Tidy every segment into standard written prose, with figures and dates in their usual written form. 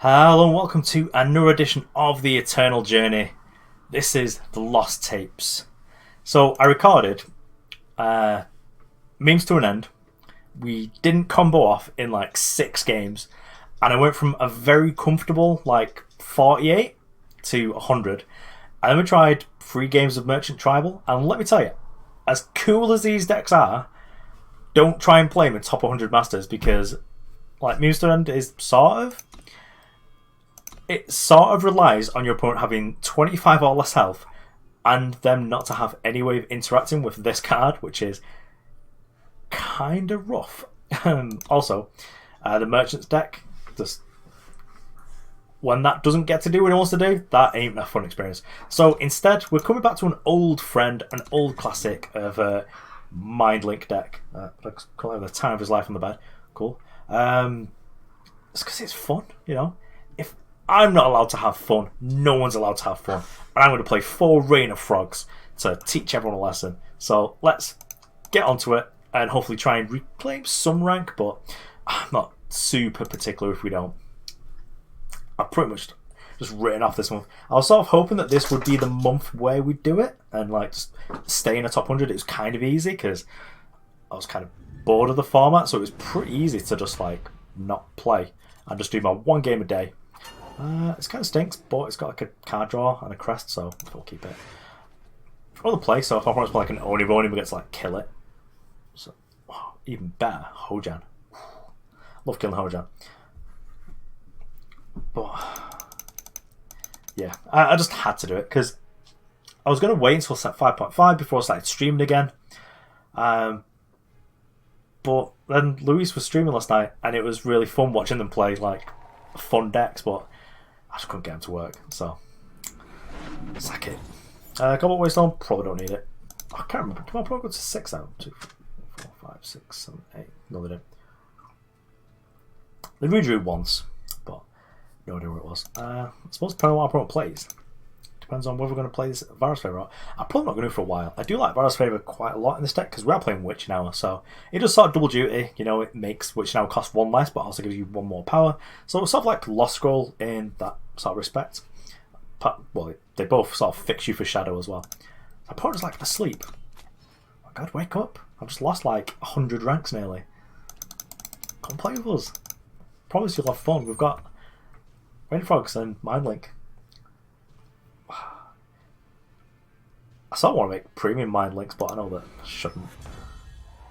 Hello and welcome to another edition of the Eternal Journey. This is the Lost Tapes. So I recorded Memes to an End. We didn't combo off in like 6 games, and I went from a very comfortable like 48 to 100. And then we tried 3 games of Merchant Tribal, and let me tell you, as cool as these decks are, don't try and play them in top 100 masters because like Memes to an End is it sort of relies on your opponent having 25 or less health and them not to have any way of interacting with this card, which is kind of rough. Also, the Merchant's deck, just when that doesn't get to do what it wants to do, that ain't a fun experience. So instead, we're coming back to an old friend, an old classic of a Mind Link deck. Call it the time of his life on the bed. Cool. It's because it's fun, you know. If I'm not allowed to have fun, no one's allowed to have fun. And I'm going to play 4 Rain of Frogs to teach everyone a lesson. So let's get onto it and hopefully try and reclaim some rank, but I'm not super particular if we don't. I've pretty much just written off this month. I was sort of hoping that this would be the month where we do it and like just stay in the top 100. It was kind of easy because I was kind of bored of the format, so it was pretty easy to just like not play and just do my 1 game a day. It's kind of stinks, but it's got like a card draw and a crest, so we'll keep it. Other play, so if I want to play like an Oni, we get to like kill it. So even better, Hojan. Love killing Hojan. But yeah, I just had to do it because I was going to wait until set 5.5 before I started streaming again. But then Luis was streaming last night, and it was really fun watching them play like fun decks, but I just couldn't get him to work, so sack it. Cobalt Waystone, probably don't need it. I can't remember. Did my opponent go to 6 now? 2, 3, 4, 5, 6, 7, 8. No, they didn't. They redrew once, but no idea where it was. I suppose depending on what my opponent plays. Depends on whether we're going to play this Vara's Favour. I'm probably not going to for a while. I do like Vara's Favour quite a lot in this deck because we are playing Witch now, so it does sort of double duty. You know, it makes Witch now cost 1 less, but also gives you 1 more power. So it's sort of like Lost Scroll in that sort of respect. Well, they both sort of fix you for Shadow as well. My opponent's like asleep. Oh my god, wake up! I've just lost like 100 ranks nearly. Come play with us. Promise you'll have fun. We've got Rain Frogs and Mind Link. I sort of want to make premium Mind Links, but I know that I shouldn't.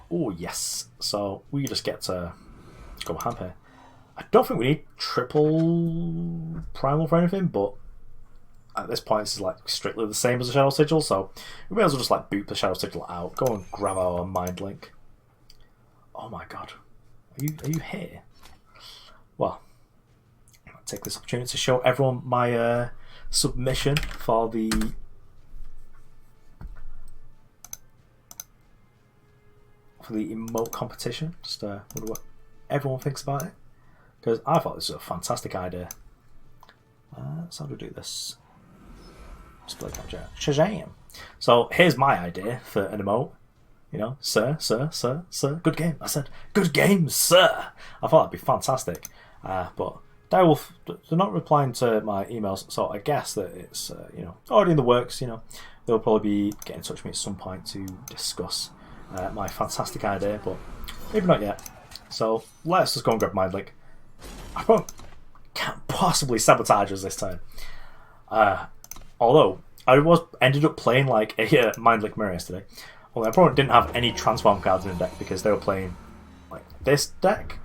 Oh, yes. So we just get to go ham here. I don't think we need triple Primal for anything, but at this point this is like strictly the same as the Shadow Sigil, so we may as well just like boot the Shadow Sigil out, go and grab our Mind Link. Oh my god. Are you here? Well, I'll take this opportunity to show everyone my submission for the emote competition. Just wonder what everyone thinks about it, because I thought this was a fantastic idea. So how do we do this? Display capture. Shazam! So here's my idea for an emote. You know, sir, good game. I said, good game, sir. I thought that'd be fantastic. But Direwolf, they're not replying to my emails, so I guess that it's you know, already in the works. You know, they'll probably be getting in touch with me at some point to discuss my fantastic idea, but maybe not yet. So let's just go and grab Mind Link. I can't possibly sabotage us this time. Although I ended up playing like a Mind Link mirror yesterday. Only I probably didn't have any transform cards in the deck because they were playing like this deck.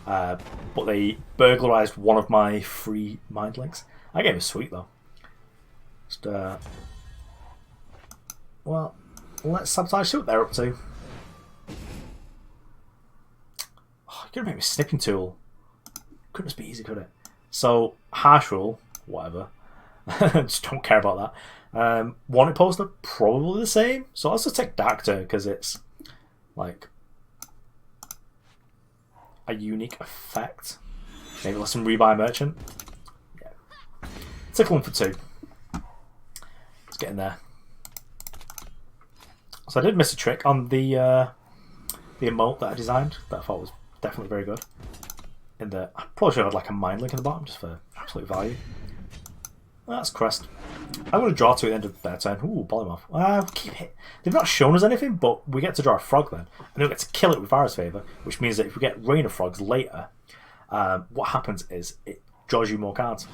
But they burglarized one of my free Mind Links. That game is sweet though. Just well, let's sabotage, see what they're up to. Oh, you could make me a snipping tool. Couldn't just be easy, could it? So, harsh rule, whatever. Just don't care about that. Wanted poster, probably the same. So let's just take Dark Turn because it's like a unique effect. Maybe let's some rebuy Merchant. Yeah. Tickle 1 for 2. Let's get in there. So I did miss a trick on the emote that I designed that I thought was definitely very good. in the... I probably should have had like a mind link in the bottom just for absolute value. That's Crest. I'm going to draw 2 at the end of their turn. Ooh, Polymorph. Keep it. They've not shown us anything, but we get to draw a frog then. And then we get to kill it with Vara's favour, which means that if we get Rain of Frogs later, what happens is it draws you more cards.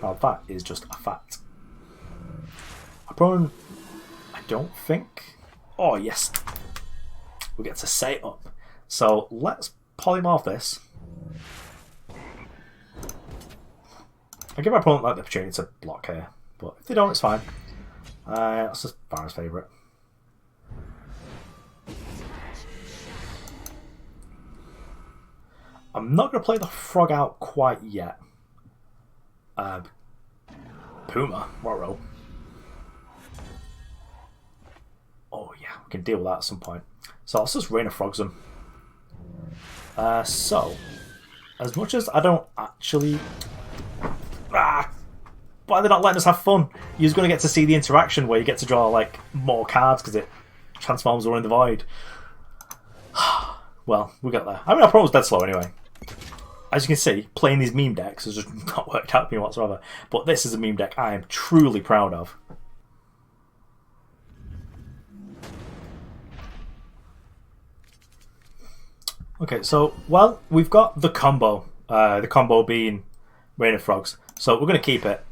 Now that is just a fact. Opponent, I don't think... Oh, yes. We get to set it up. So let's Polymorph this. I give my opponent like the opportunity to block here, but if they don't, it's fine. That's just Vara's favourite. I'm not going to play the frog out quite yet. Puma, what roll? Oh yeah, we can deal with that at some point. So let's just Rain of Frogs them. So, as much as I don't actually... why are they not letting us have fun? You're going to get to see the interaction where you get to draw like more cards because it transforms or in the void. Well, we got there. I mean, our pro was dead slow anyway. As you can see, playing these meme decks has just not worked out for me whatsoever. But this is a meme deck I am truly proud of. Okay, so, well, we've got the combo. The combo being Rain of Frogs. So we're going to keep it.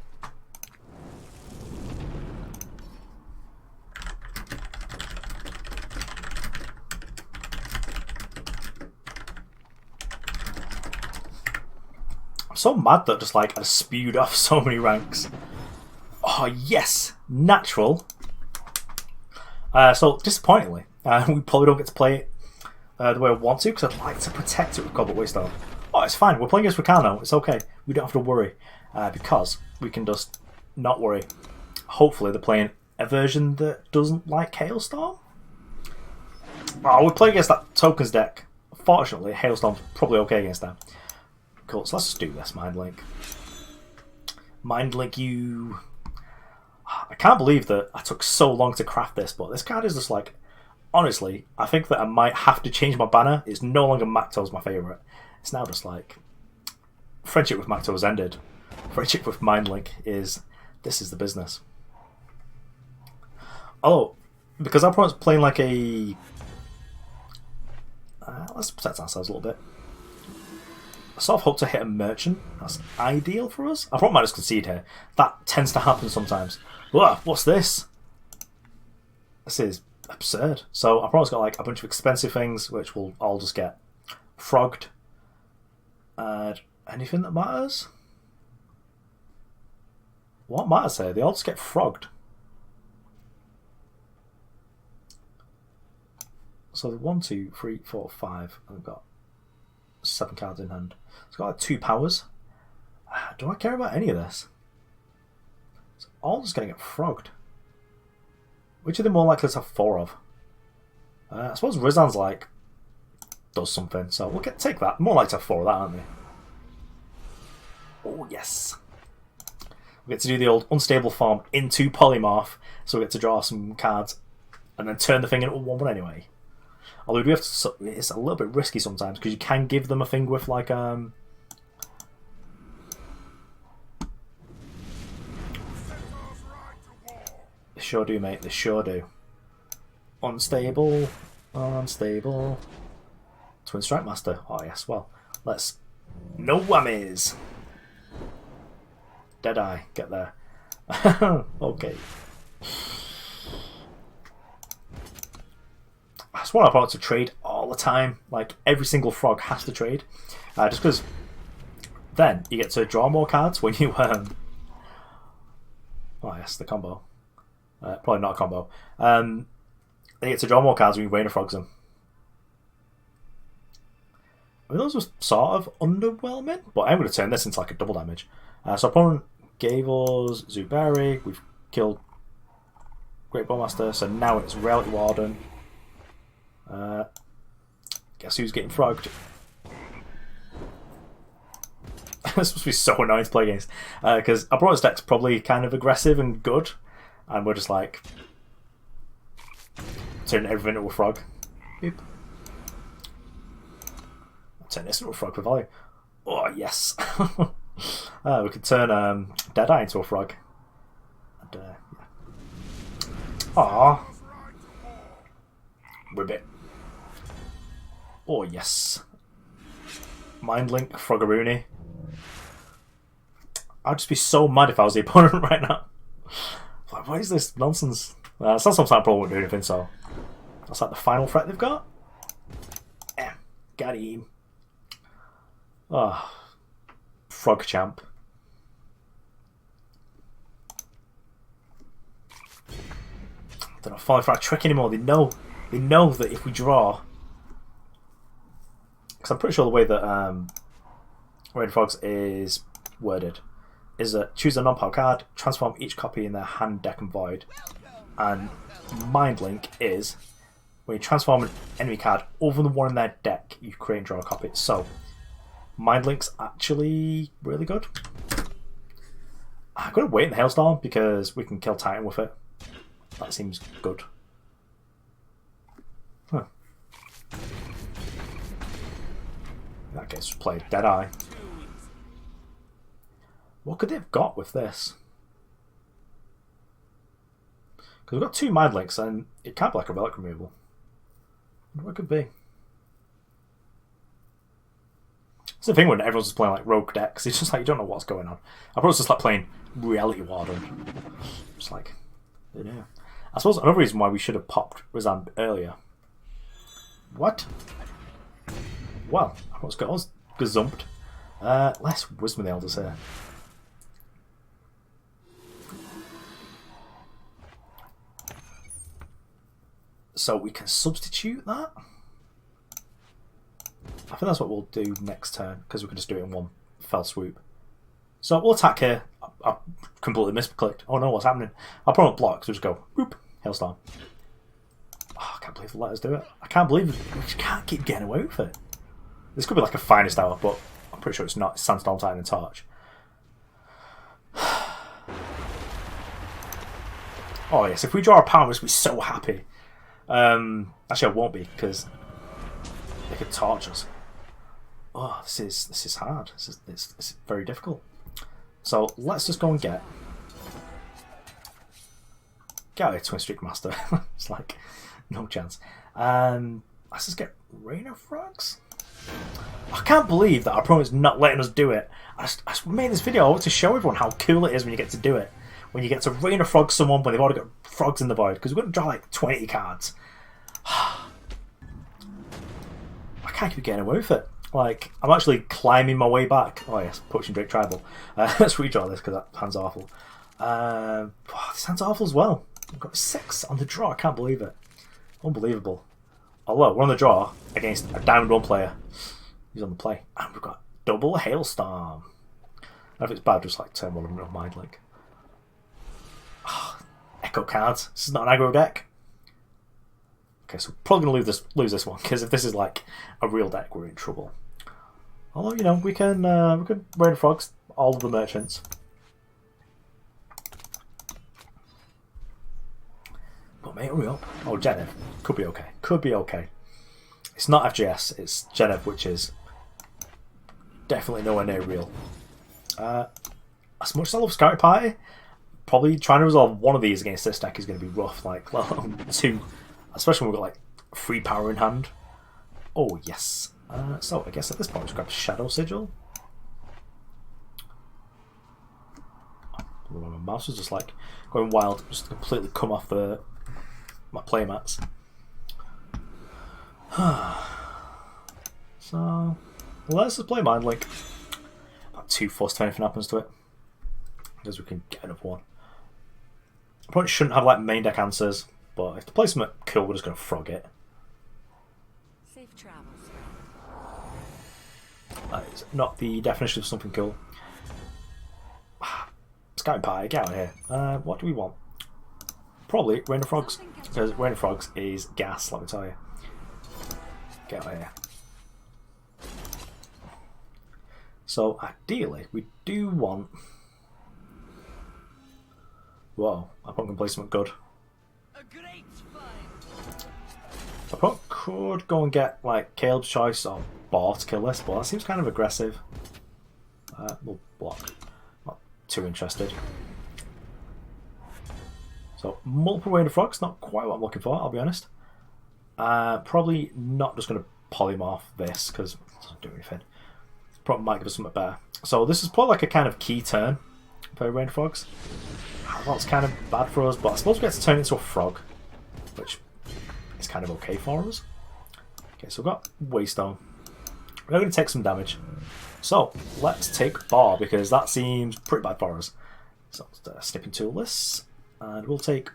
I'm so mad that just like I spewed off so many ranks. Oh yes, natural. So disappointingly, we probably don't get to play it the way I want to because I'd like to protect it with Cobalt Waystone. Oh, it's fine. We're playing against Ricano. It's okay. We don't have to worry because we can just not worry. Hopefully, they're playing a version that doesn't like Hailstorm. Oh, we play against that tokens deck. Fortunately, Hailstorm's probably okay against that. Cool. So let's just do this. Mind Link. Mind Link you. I can't believe that I took so long to craft this, but this card is just like. Honestly, I think that I might have to change my banner. It's no longer Macto's my favourite. It's now just like friendship with Macto has ended. Friendship with Mindlink is this is the business. Oh, because our opponent's playing like a let's protect ourselves a little bit. I sort of hope to hit a merchant. That's ideal for us. I probably might just concede here. That tends to happen sometimes. Ugh, what's this? This is absurd. So our opponent's got like a bunch of expensive things which will all just get frogged. Anything that matters? What matters here? They all just get frogged. So the 1, 2, 3, 4, 5. I've got 7 cards in hand. It's got like 2 powers. Do I care about any of this? It's all just going to get frogged. Which are they more likely to have 4 of? I suppose Rizan's like does something, so we'll take that. More likely to have 4 of that, aren't they? Oh yes. We get to do the old unstable form into Polymorph, so we get to draw some cards and then turn the thing into a 1/1 anyway. Although we do have to, it's a little bit risky sometimes because you can give them a thing with like They sure do, mate. They sure do. Unstable, unstable. Twin Strike Master. Oh yes. Well, let's. No whammies. Deadeye. Get there. Okay. I just want our opponent to trade all the time. Like every single frog has to trade, just because then you get to draw more cards when you. Oh yes, the combo. Probably not a combo. They get to draw more cards when you Rain of Frogs them. I mean, those were sort of underwhelming, but I'm going to turn this into like a double damage. So opponent gave us Zuberi. We've killed Great Bowmaster, so now it's Reality Warden. Guess who's getting frogged? This must be so annoying to play against, because our opponent's deck's probably kind of aggressive and good, and we're just like turning everything into a frog. Beep. Turn this into a frog for value. Oh, yes. We could turn Deadeye into a frog. And, yeah. Aww. Ribbit. Oh, yes. Mindlink, Froggeroony. I'd just be so mad if I was the opponent right now. Like, what is this nonsense? It's not something I probably won't do anything, so... That's like the final threat they've got. Yeah, got him. Oh, Frog Champ. I don't know if I try to trick anymore. They know that if we draw... Because I'm pretty sure the way that Rain Frogs is worded is that choose a non-power card, transform each copy in their hand, deck, and void. And Mindlink is when you transform an enemy card over the one in their deck, you create and draw a copy. So Mindlink's actually really good. I'm gonna wait in the Hailstorm because we can kill Titan with it. That seems good. Huh. In that case, play Deadeye. What could they have got with this? Because we've got two Mindlinks and it can't be like a relic removal. What it could be? It's the thing when everyone's just playing like rogue decks. It's just like you don't know what's going on. I probably just like playing Reality Warden. It's like, I don't know. I suppose another reason why we should have popped Razan earlier. What? Well, I was gazumped. Less Wisdom of the Elders here. So we can substitute that. I think that's what we'll do next turn, because we can just do it in one fell swoop. So we'll attack here. I completely misclicked. Oh no, what's happening? I'll probably block, so just go, boop, Hailstorm. Oh, I can't believe they let us do it. I can't believe it. We just can't keep getting away with it. This could be like a finest hour, but I'm pretty sure it's not. It's Sandstorm, Titan, and Torch. Oh yes, if we draw a power, we'll be so happy. Actually, I won't be because they could torch us. Oh, this is hard. This is very difficult. So let's just go and get out of here, Twin Streak Master. It's like no chance. Let's just get Rain of Frogs. I can't believe that our opponent's not letting us do it. I just made this video to show everyone how cool it is when you get to do it. When you get to Rain of Frogs someone when they've already got frogs in the void. Because we're going to draw like 20 cards. I can't keep getting away with it. Like, I'm actually climbing my way back. Oh yes, Poaching Drake Tribal. Let's redraw this because that hand's awful. This hand's awful as well. We've got 6 on the draw. I can't believe it. Unbelievable. Although, we're on the draw against a downed 1 player. He's on the play. And we've got double Hailstorm. And if it's bad, just like turn 1 of Mindlink. Echo cards. This is not an aggro deck. Okay, so we're probably going to lose this one, because if this is like a real deck, we're in trouble. Although, you know, we can Rain Frogs all of the merchants. But mate, hurry up. Oh, Genev. Could be okay. Could be okay. It's not FGS, it's Genev, which is definitely nowhere near real. As much as I love Scouting Party, probably trying to resolve one of these against this deck is going to be rough. Like, well, 2. Especially when we've got like 3 power in hand. Oh, yes. So, I guess at this point, just grab Shadow Sigil. My mouse was just like going wild, just completely come off my playmats. So, let's just play Mindlink. Not too fussed if anything happens to it, because we can get another one. I probably shouldn't have like main deck answers, but if the play something cool, we're just going to frog it. Safe travels. That is not the definition of something cool. Scouting Party, get out of here. What do we want? Probably Rain of Frogs, because Rain of Frogs is gas, let me tell you. Get out of here. So, ideally, we do want... Whoa, my opponent can play something good. My opponent could go and get, like, Caleb's Choice or Boar to kill this, but that seems kind of aggressive. We'll block. Not too interested. So, multiple Rain of Frogs, not quite what I'm looking for, I'll be honest. Probably not just going to polymorph this, because it doesn't do anything. Probably might give us something better. So, this is probably like a kind of key turn for Rain of Frogs. That's kind of bad for us, but I suppose we get to turn it into a frog, which is kind of okay for us. Okay, so we've got Waystone. We're going to take some damage. So, let's take Bar, because that seems pretty bad for us. So, snipping tool this, and we'll take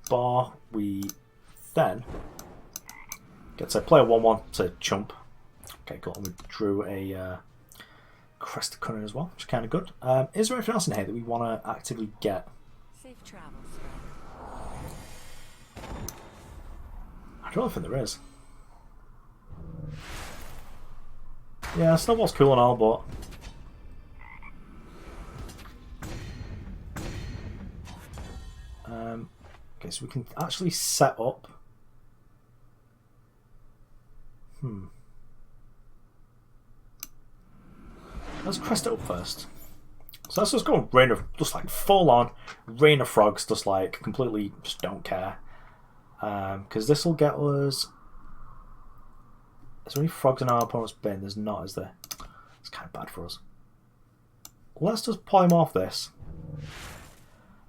Bar. We then get to play a 1-1 to chump. Okay, cool. And we drew a Crest Cunning as well, which is kind of good. Is there anything else in here that we want to actively get? Safe travels. I don't think there is. Yeah, Snowball's cool and all, but okay, so we can actually set up. Let's crest it up first. So let's just go Rain of, just like full on Rain of Frogs, just like completely just don't care. Because this will get us. Is there any frogs in our opponent's bin? There's not, is there? It's kind of bad for us. Let's just polymorph this.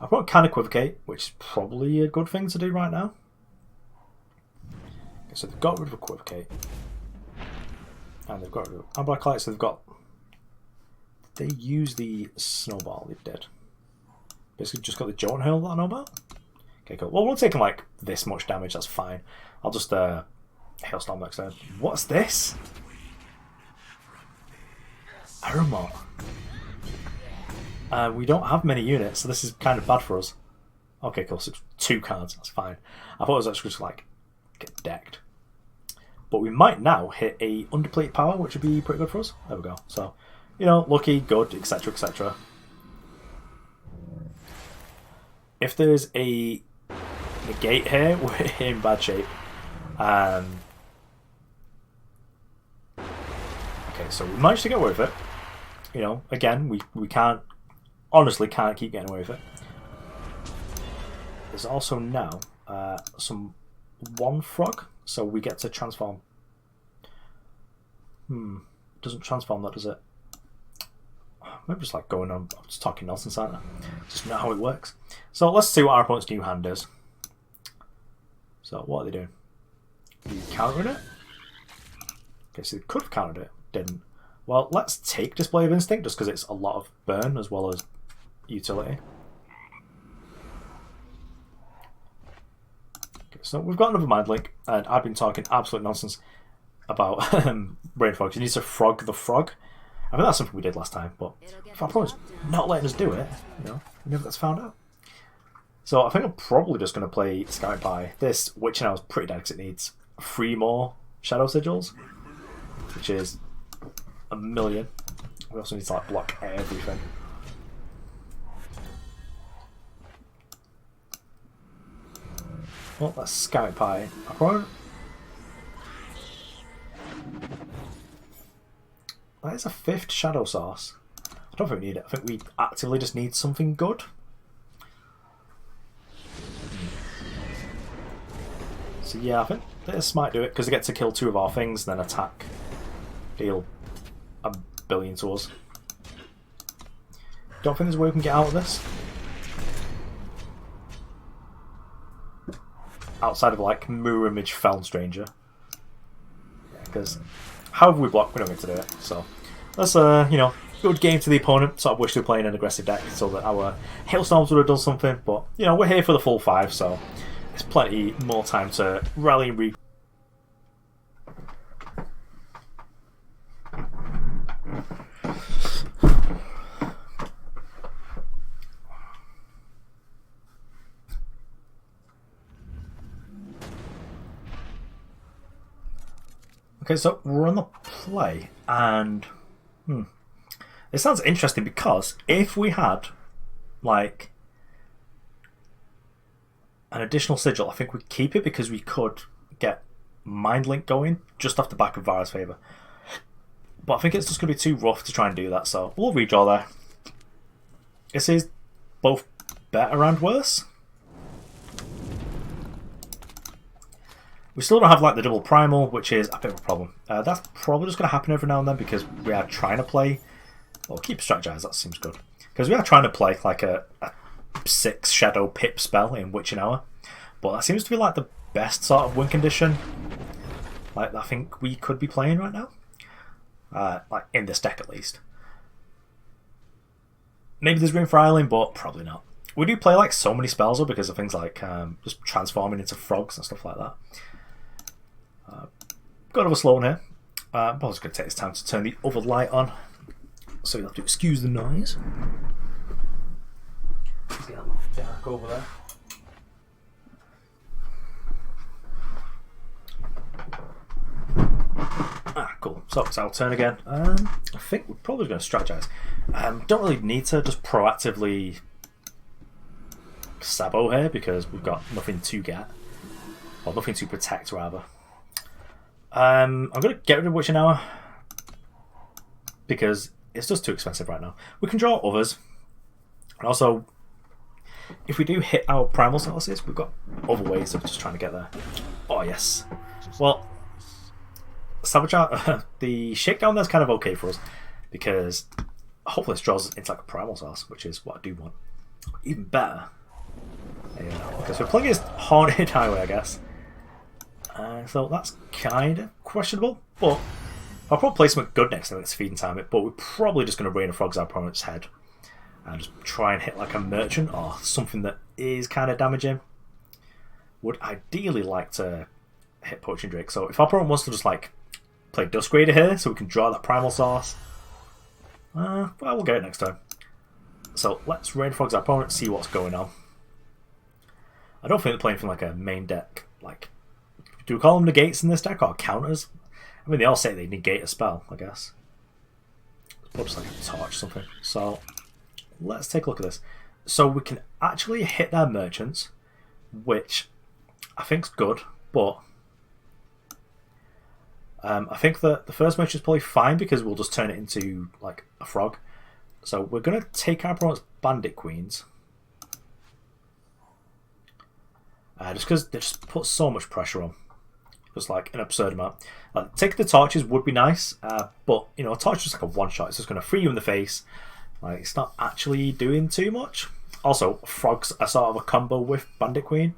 I've got Can Equivocate, which is probably a good thing to do right now. Okay, so they've got rid of Equivocate. And they've got rid of Black Light, so they've got. They use the Snowball, they did. Basically just got the Jolt Hail that I know about. Okay, cool. Well, we're taking like this much damage, that's fine. I'll just Hailstorm next turn. What's this? Aramot. We don't have many units, so this is kind of bad for us. Okay, cool. So it's 2 cards. That's fine. I thought it was actually just like get decked. But we might now hit a underplayed power, which would be pretty good for us. There we go. So, you know, lucky, good, etc., etc. If there's a negate here, we're in bad shape. Okay, so we managed to get away with it. You know, again, we can't, honestly can't keep getting away with it. There's also now some 1 frog, so we get to transform. Doesn't transform that, does it? Maybe just like going on, I'm just talking nonsense, aren't I? Just not how it works. So let's see what our opponent's new hand is. So what are they doing? Are you countering it? Okay, so they could have countered it, didn't. Well, let's take Display of Instinct just because it's a lot of burn as well as utility. Okay, so we've got another Mind Link, and I've been talking absolute nonsense about Rain Frogs. You need to frog the frog. I think that's something we did last time, but if our opponent's not letting us do it, you know, we never gets found out. So I think I'm probably just going to play Scout Pie. This Witch now is pretty dead because it needs 3 more Shadow Sigils, which is 1,000,000. We also need to like block everything. Well, that's Scout Pie. That is a 5th Shadow Source. I don't think we need it. I think we actively just need something good. So yeah, I think this might do it because they get to kill 2 of our things, then attack, deal 1,000,000,000 to us. Don't think there's a way we can get out of this. Outside of like Mirror Image Feln Stranger. Because however we block, we don't get to do it. So that's you know, good game to the opponent. Sort of wish they were playing an aggressive deck so that our Hailstorms would have done something. But you know, we're here for the full 5, so there's plenty more time to rally and re. Okay, so we're on the play, and it sounds interesting because if we had like an additional sigil, I think we'd keep it because we could get Mind Link going just off the back of Vara's favour. But I think it's just going to be too rough to try and do that, so we'll redraw there. This is both better and worse. We still don't have like the double Primal, which is a bit of a problem. That's probably just going to happen every now and then because we are trying to play... Well, keep Strategize, that seems good. Because we are trying to play like a 6 Shadow Pip spell in Witching Hour. But that seems to be like the best sort of win condition like I think we could be playing right now. Like in this deck at least. Maybe there's room for Island, but probably not. We do play like so many spells though because of things like just transforming into frogs and stuff like that. Got a slow one here. I'm just going to take this time to turn the other light on. So you'll have to excuse the noise. Let's get that dark over there. Cool. So I'll turn again. I think we're probably going to strategize. Don't really need to just proactively Sabo here because we've got nothing to get. Or nothing to protect, rather. I'm going to get rid of Witching Hour because it's just too expensive right now. We can draw others. And also, if we do hit our Primal sources, we've got other ways of just trying to get there. Oh, yes. Well, Sabotage, the shakedown there's kind of okay for us because hopefully this draws into like a Primal source, which is what I do want. Even better. Because we're playing against Haunted Highway, I guess. So that's kind of questionable, but I'll probably play something good next time it's feeding time. But we're probably just going to Rain of Frogs our opponent's head and just try and hit like a merchant or something that is kind of damaging. Would ideally like to hit Poaching Drake. So if our opponent wants to just like play Dusk Raider here, so we can draw that Primal source, well, we'll get it next time. So let's Rain of Frogs our opponent, see what's going on. I don't think they're playing from like a main deck. Like, do we call them negates in this deck or counters? I mean, they all say they negate a spell, I guess. Or just like a torch or something. So, let's take a look at this. So, we can actually hit their merchants, which I think's good, but I think that the first merchant's probably fine because we'll just turn it into like a frog. So, we're going to take our opponent's Bandit Queens. Just because they just put so much pressure on. Just like an absurd amount. Like, taking the torches would be nice, but you know, a torch is just like a one shot. It's just going to free you in the face. Like, it's not actually doing too much. Also, frogs are sort of a combo with Bandit Queen.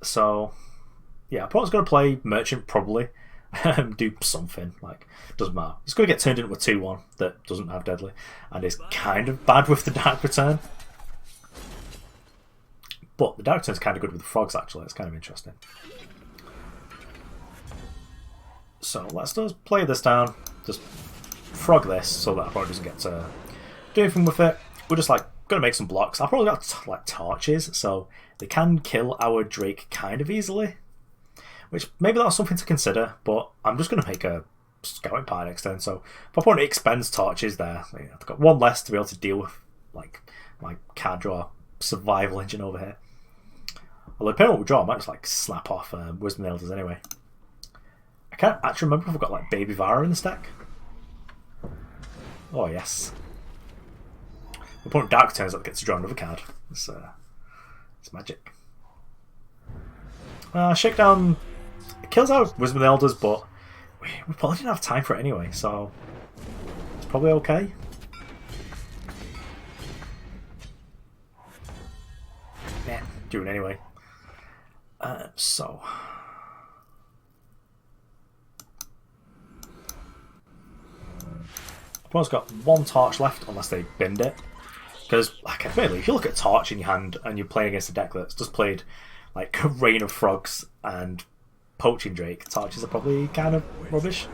So, yeah, opponent's going to play Merchant probably. Do something. Like, doesn't matter. It's going to get turned into a 2-1 that doesn't have Deadly. And is kind of bad with the Dark Return. But the Dark Return's kind of good with the frogs, actually. It's kind of interesting. So let's just play this down. Just frog this so that our opponent doesn't get to do anything with it. We're just like going to make some blocks. I've probably got like torches, so they can kill our Drake kind of easily. Which maybe that's something to consider, but I'm just going to make a scouting party next turn. So if our opponent expends torches there, I've got one less to be able to deal with like my card draw survival engine over here. Although depending on what we draw, I might just like snap off Wisdom Elders anyway. I can't actually remember if I've got like Baby Vara in the stack. Oh yes. The opponent Dark turns up gets to draw another card. It's magic. Shakedown kills out Wisdom Elders, but we probably didn't have time for it anyway, so it's probably okay. Yeah, doing anyway. So opponent's got one torch left unless they binned it. Because, like, admittedly, if you look at torch in your hand and you're playing against a deck that's just played like Rain of Frogs and Poaching Drake, torches are probably kind of rubbish.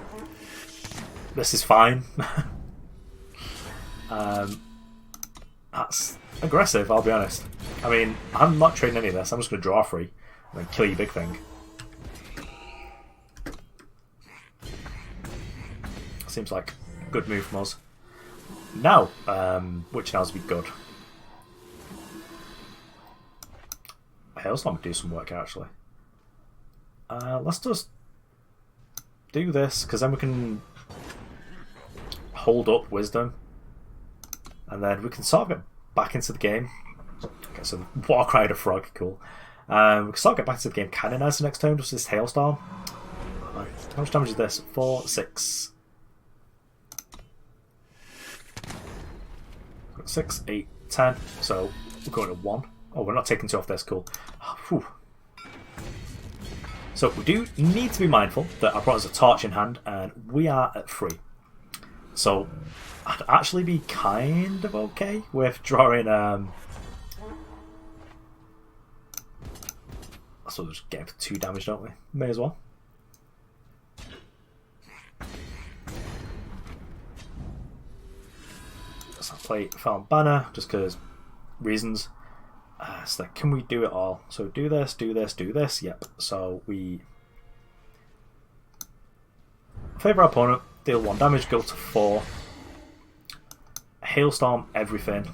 This is fine. That's aggressive, I'll be honest. I mean, I'm not trading any of this. I'm just going to draw free and then kill your big thing. Seems like a good move from us. Now, which now's be good. Hailstorm would do some work actually. Let's just do this, because then we can hold up Wisdom. And then we can sort of get back into the game. Okay, so Warcry a frog, cool. We can sort of get back into the game. Canonize the next turn, just this Hailstorm. How much damage is this? 4, 6. 6, 8, 10. So we're going to 1. Oh, we're not taking 2 off this, cool. Whew. So we do need to be mindful that our opponent has a torch in hand, and we are at 3. So I'd actually be kind of okay with drawing. So we'll just get him for 2 damage, don't we? May as well. So I'll play Feln Banner just because reasons. So can we do it all? So do this, do this, do this. Yep. So we favour our opponent, deal 1 damage, go to 4. Hailstorm everything.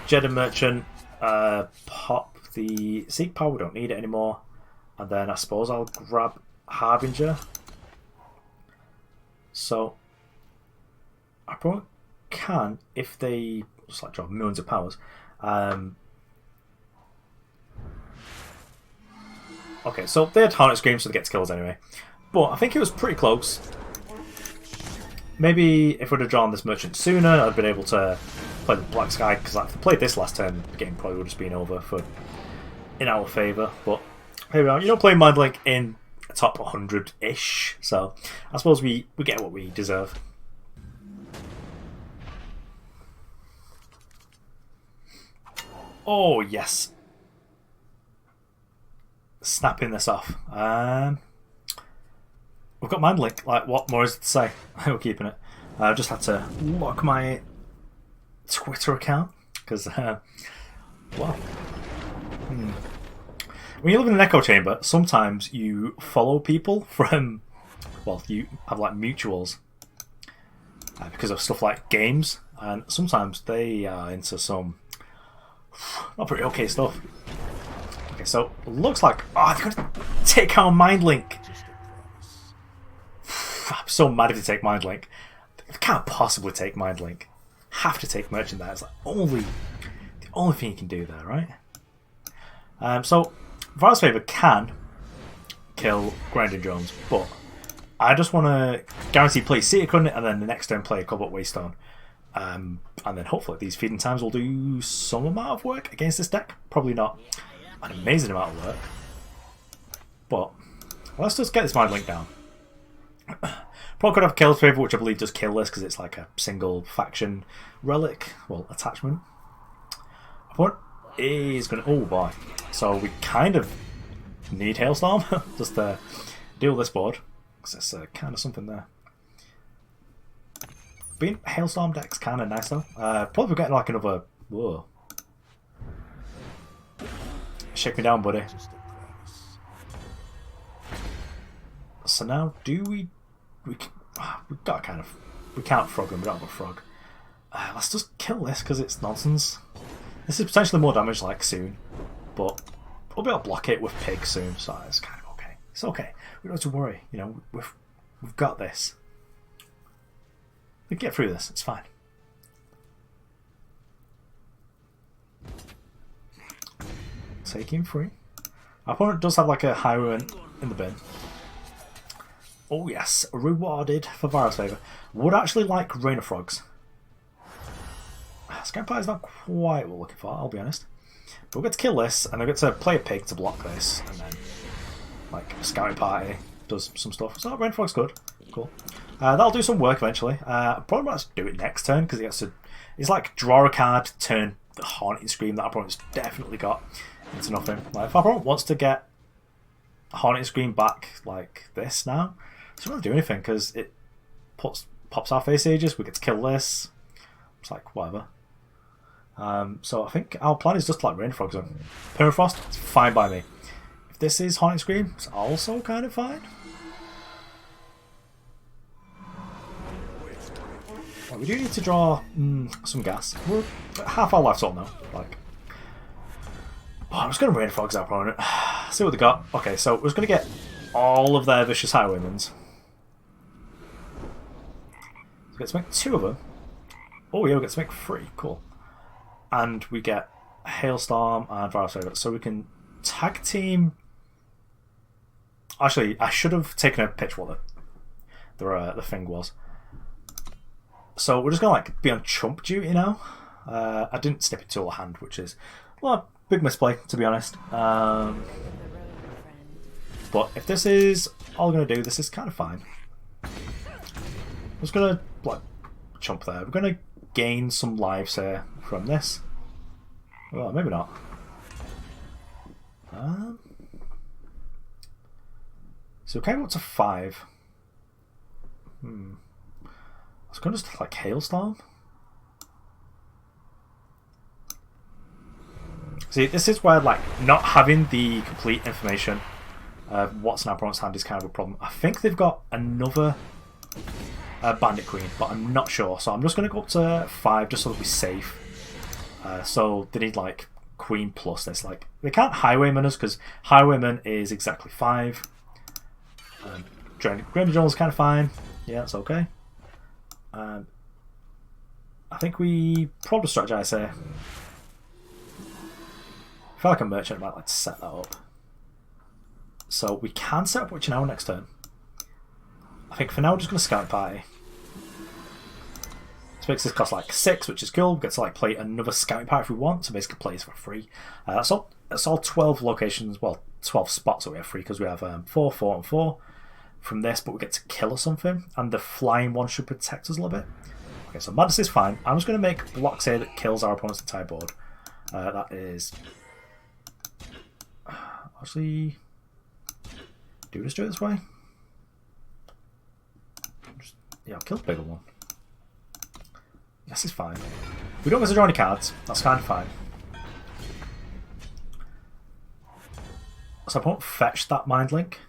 Jedi Merchant, pop the Seek Power, we don't need it anymore. And then I suppose I'll grab Harbinger. So our opponent can, if they just like draw millions of powers. Okay, so they had Hornet Scream, so they get to kills anyway. But I think it was pretty close. Maybe if we'd have drawn this Merchant sooner, I'd been able to play the Black Sky, because if I played this last turn, the game probably would have just been over in our favour. But here we are. You don't play Mind Link in a top 100-ish, so I suppose we get what we deserve. Oh, yes. Snapping this off. We've got Mind Link. Like, what more is it to say? We're keeping it. I just had to lock my Twitter account because, well, when you live in an echo chamber, sometimes you follow people from, well, you have like mutuals because of stuff like games, and sometimes they are into some not pretty okay stuff. Okay, so looks like they're gonna take our Mind Link. I'm so mad if they take Mind Link. They can't possibly take Mind Link. Have to take Merchant there. It's like the only thing you can do there, right? So Vara's Favour can kill Grinding Jones, but I just want to guarantee play City Cunning and then the next turn play Cobalt Waystone. And then hopefully these feeding times will do some amount of work against this deck. Probably not an amazing amount of work, but let's just get this Mind Link down. Probably could have Kill's Favour, which I believe does kill this because it's like a single faction relic, well, attachment. Opponent is going to, oh boy, so we kind of need Hailstorm just to deal with this board because there's kind of something there. Being Hailstorm deck's kind of nice though. Probably getting like another, whoa. Shake me down, buddy. So now, do we've got kind of, we can't frog them, we don't have a frog. Let's just kill this because it's nonsense. This is potentially more damage like soon, but we'll be able to block it with Pig soon, so it's kind of okay. It's okay. We don't have to worry. You know, we've got this. We can get through this. It's fine. Taking free. Our opponent does have like a Highwayman in the bin. Oh yes, rewarded for Vara's Favour. Would actually like Rain of Frogs. Scampire is not quite what we're looking for, I'll be honest. But we'll get to kill this, and I'll get to play a pig to block this, and then like Scouting Party does some stuff. So Rain of Frogs good. Cool. That'll do some work eventually. Probably might just do it next turn because he gets to. It's like draw a card, turn the Haunting Scream that our opponent's definitely got into nothing. Like if our opponent wants to get Haunting Scream back like this now, it doesn't really do anything because it pops our face ages. We get to kill this. It's like whatever. So I think our plan is just to like Rain Frogs on. Permafrost, it's fine by me. If this is Haunting Scream, it's also kind of fine. Well, we do need to draw some gas. We're half our life total now. Like, oh, I'm just going to Rain Frogs our opponent. see what they got. Okay, so we're just going to get all of their Vicious Highwaymans. We get to make 2 of them. Oh yeah, we get to make 3. Cool. And we get Hailstorm and Vara. So we can tag team. Actually, I should have taken a picture what the thing was. So we're just gonna like be on chump duty now. I didn't snip it to a hand, which is well, big misplay to be honest. But if this is all we're gonna do, this is kind of fine. I'm just gonna like chump there. We're gonna gain some lives here from this. Well, maybe not. So we came up to 5. I was going to just like Hailstorm. See, this is where like not having the complete information of what's in our opponent's hand is kind of a problem. I think they've got another Bandit Queen, but I'm not sure. So I'm just going to go up to 5 just so that we're safe. So they need like Queen plus this. Like they can't Highwayman us because Highwayman is exactly 5. Grenadier General is kind of fine. Yeah, that's okay. I think we probably strategize here. I feel like a merchant might like to set that up. So we can set up Witching Hour next turn. I think for now we're just going to Scout Party. This makes this cost like 6, which is cool. We get to like play another Scouting Party if we want, so basically play this for free. That's all 12 locations, well 12 spots that we have free because we have 4, 4 and 4 from this, but we get to kill or something, and the flying one should protect us a little bit. Okay, so Madness is fine. I'm just going to make blocks here that kills our opponent's entire board. That is... Actually... Do we just do it this way? Yeah, I'll kill the bigger one. This is fine. We don't get to draw any cards. That's kind of fine. So I won't fetch that Mind Link.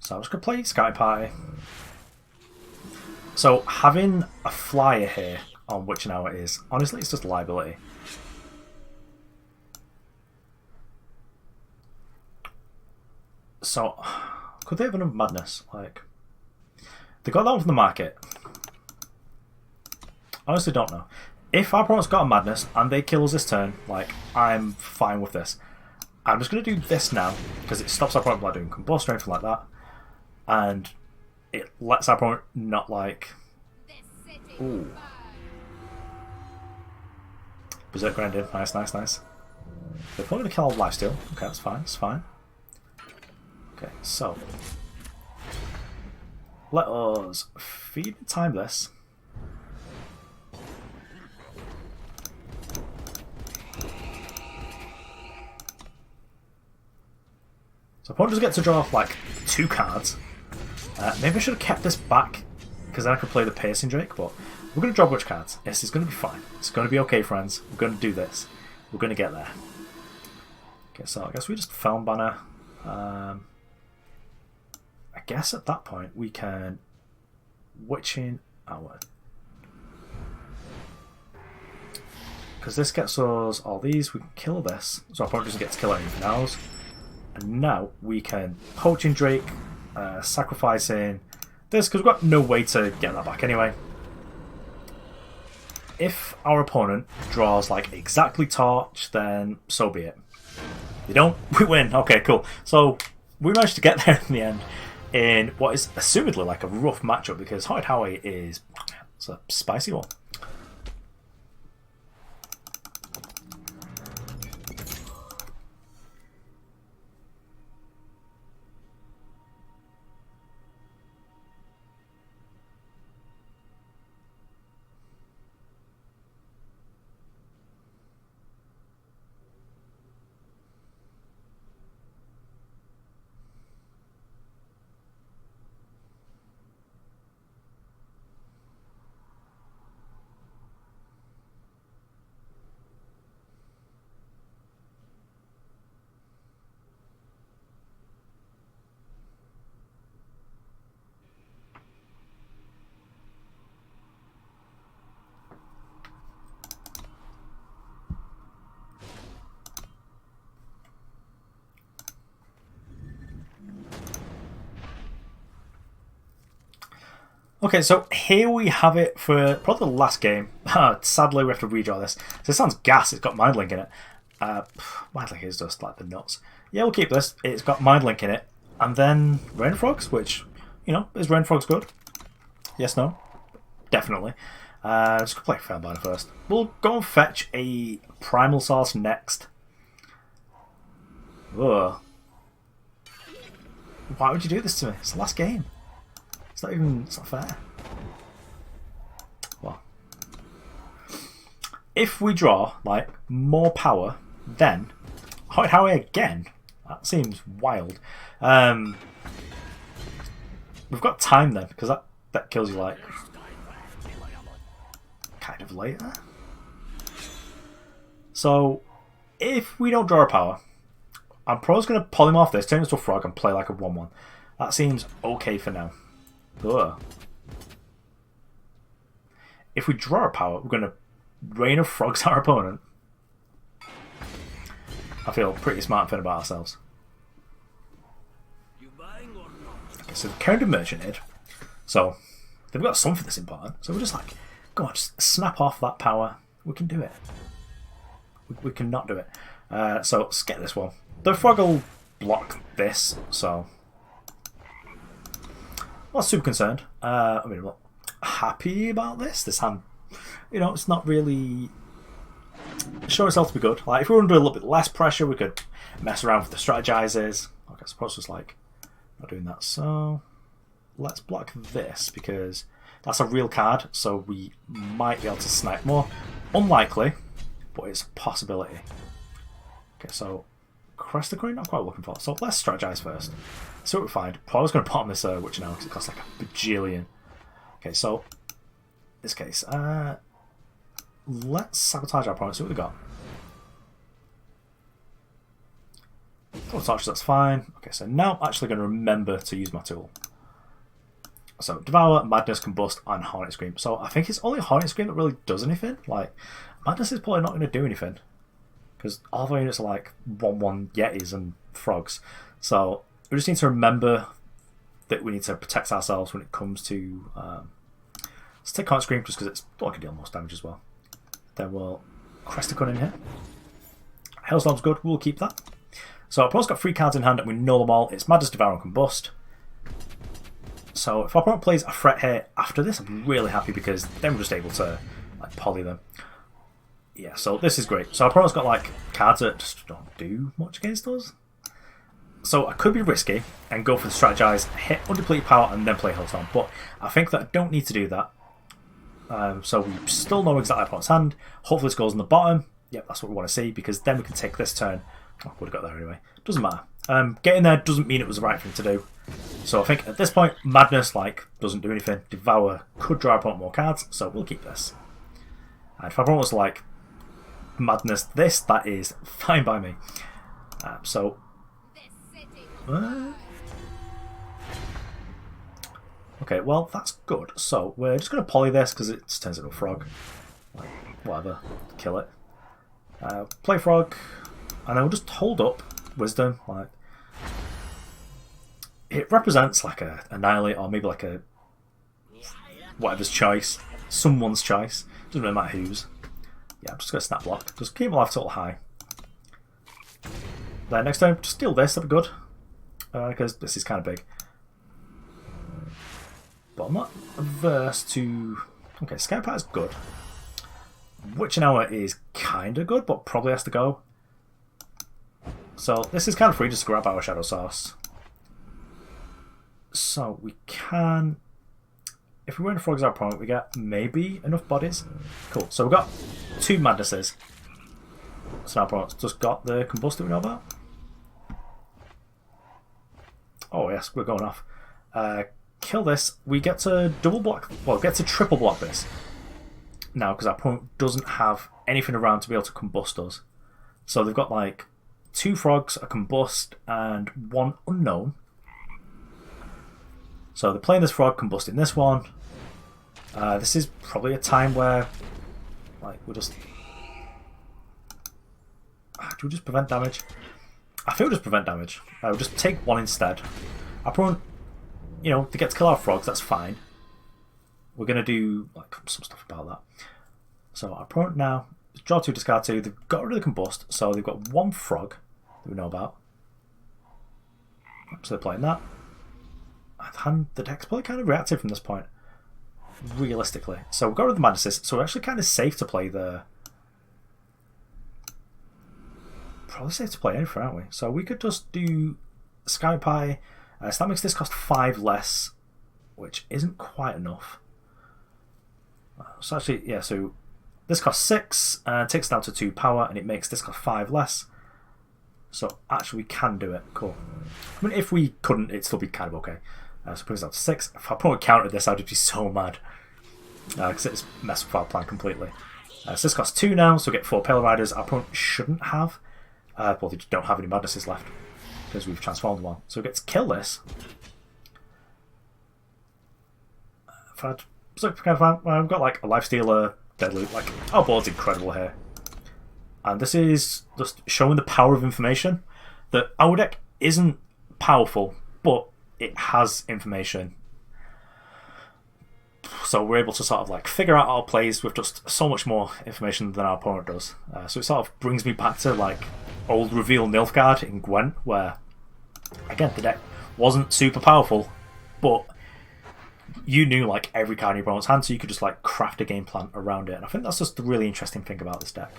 So I'm just going to play Sky Pie. So having a flyer here on Witching Hour is, honestly, it's just a liability. So, could they have enough Madness? Like, they got that one from the market. Honestly, don't know. If our opponent's got a Madness and they kill us this turn, like, I'm fine with this. I'm just going to do this now because it stops our opponent from like, doing combust or anything like that. And it lets our opponent not like... Ooh. Berserk Grinding. Nice, nice, nice. They're probably going to kill all Lifesteal. Okay, that's fine, that's fine. Okay, so... Let us feed time this. So opponent does get to draw like 2 cards. Maybe I should have kept this back because then I could play the Piercing Drake, but we're going to draw which cards. This is going to be fine. It's going to be okay, friends. We're going to do this. We're going to get there. Okay, so I guess we just Feln Banner. I guess at that point we can Witching Hour. Because this gets us all these, we can kill this. So our opponent doesn't get to kill anything else. And now we can Poaching Drake, sacrificing this, because we've got no way to get that back anyway. If our opponent draws like exactly Torch, then so be it. They don't, we win. Okay, cool. So we managed to get there in the end in what is assumedly like a rough matchup because Howie is it's a spicy one. Okay, so here we have it for probably the last game. Sadly, we have to redraw this. So it sounds gas. It's got Mind Link in it. Mind Link is just like the nuts. Yeah, we'll keep this. It's got Mind Link in it. And then Rain Frogs, which, you know, is Rain Frogs good? Yes, no? Definitely. Just gonna play Feln first. We'll go and fetch a Primal Source next. Ugh. Why would you do this to me? It's the last game. It's not fair. Well, if we draw like more power, then how again? That seems wild. We've got time then, because that kills you like kind of later. So if we don't draw a power, I'm probably going to polymorph this, turn into a frog, and play like a 1-1. That seems okay for now. Ugh. If we draw a power, we're going to Rain of Frogs our opponent. I feel pretty smart and about ourselves. Okay, so the counter merchanted. So they've got something that's important. So we're just like, go on, just snap off that power. We can do it. We cannot do it. So let's get this one. The frog will block this, so I'm not super concerned. I mean, I'm not happy about this. This hand, you know, it's not really showing itself to be good. Like, if we were under a little bit less pressure, we could mess around with the strategizes. Okay, I suppose it's like not doing that. So let's block this because that's a real card, so we might be able to snipe more. Unlikely, but it's a possibility. Okay, so Crest the Coin, not quite looking for. So let's strategize first. See what we find. Probably I was going to put on this Witch now because it costs like a bajillion. Okay, so in this case, let's sabotage our opponent. See what we got. Sabotage, that's fine. Okay, so now I'm actually going to remember to use my tool. So Devour, Madness, Combust, and Hornet Scream. So I think it's only Hornet Scream that really does anything. Like, Madness is probably not going to do anything. Because all the units are like 1-1 Yetis and Frogs. So we just need to remember that we need to protect ourselves when it comes to... let's take Hornet Scream just because it's all can deal most damage as well. Then we'll Crest the Cunning here. Hailstorm's good, we'll keep that. So our opponent's got 3 cards in hand and we know them all. It's Madness, Devour, and Combust. So if our opponent plays a threat here after this, I'm really happy because then we're just able to like poly them. Yeah, so this is great. So our opponent's got like cards that just don't do much against us. So I could be risky and go for the strategize, hit undepleted power, and then play Hailstorm. But I think that I don't need to do that. So we still know exactly our opponent's hand. Hopefully this goes on the bottom. Yep, that's what we want to see because then we can take this turn. Oh, would have got there anyway. Doesn't matter. Getting there doesn't mean it was the right thing to do. So I think at this point, Madness like doesn't do anything. Devour could draw our opponent more cards, so we'll keep this. And if our opponent was like Madness this, that is fine by me. So okay, well that's good. So we're just going to poly this because it just turns into a frog. Like, whatever, kill it. Play frog, and then we'll just hold up Wisdom. Like, it represents like a Annihilate or maybe like a whatever's choice, someone's choice. Doesn't really matter whose. Yeah, I'm just going to snap block. Just keep my life total high. Then next time, just steal this. That'd be good. Because this is kind of big. But I'm not averse to... Okay, Scout Pat is good. Witching Hour is kind of good, but probably has to go. So this is kind of free just to grab our Shadow Source. So we can... If we win Frogs our opponent, we get maybe enough bodies. Cool. So we've got 2 Madnesses. So our opponent's just got the Combust that we know about. Oh yes, we're going off. Kill this. We get to double block. Well, get to triple block this. Now, because our opponent doesn't have anything around to be able to combust us. So they've got like 2 frogs, a combust, and 1 unknown. So they're playing this frog, combusting this one. This is probably a time where, like, we'll just... do we just prevent damage? I think we'll just prevent damage. We'll just take 1 instead. Our opponent, you know, they get to kill our frogs, that's fine. we're going to do like some stuff about that. So our opponent now, draw 2, discard 2. They've got rid of the Combust, so they've got 1 frog that we know about. So they're playing that. And the deck's probably kind of reactive from this point, realistically. So we've got rid of the Madnesses, so we're actually kind of safe to play the... Probably safe to play anything, aren't we? So we could just do Sky Pie. So that makes this cost 5 less, which isn't quite enough. So actually, yeah, so this costs 6, takes it down to 2 power, and it makes this cost 5 less. So actually we can do it. Cool. I mean, if we couldn't, it'd still be kind of okay. So put it down to 6. If I probably countered this, I'd just be so mad. Because it's messed with our plan completely. So this costs 2 now, so we get 4 Pale Riders. Our opponent shouldn't have. Well, they just don't have any Madnesses left, because we've transformed one. So we get to kill this. I've got like a Lifestealer, Deadloop, like our board's incredible here. And this is just showing the power of information. That our deck isn't powerful, but it has information. So we're able to sort of like figure out our plays with just so much more information than our opponent does. So it sort of brings me back to like old Reveal Nilfgaard in Gwent, where again the deck wasn't super powerful, but you knew like every card in your opponent's hand, so you could just like craft a game plan around it. And I think that's just the really interesting thing about this deck.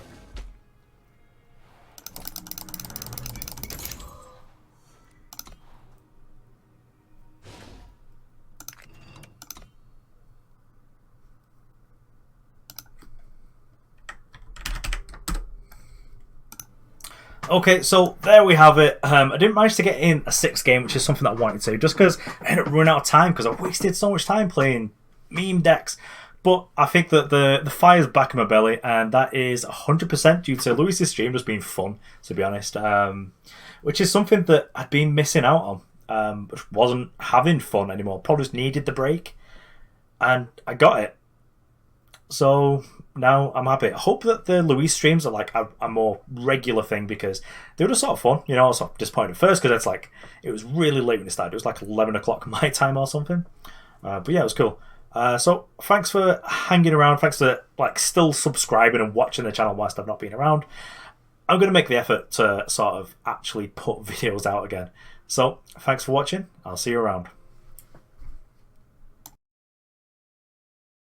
Okay, so there we have it. I didn't manage to get in a 6th game, which is something that I wanted to, just because I ended up running out of time because I wasted so much time playing meme decks. But I think that the fire's back in my belly, and that is 100% due to Luis's stream just being fun, to be honest. Which is something that I'd been missing out on. But wasn't having fun anymore. Probably just needed the break, and I got it. So now I'm happy. I hope that the Luis streams are like a more regular thing, because they were just sort of fun. You know, I was sort of disappointed at first because it was really late when it started. It was like 11 o'clock my time or something. But yeah, it was cool. So thanks for hanging around. Thanks for like still subscribing and watching the channel whilst I've not been around. I'm going to make the effort to sort of actually put videos out again. So thanks for watching. I'll see you around.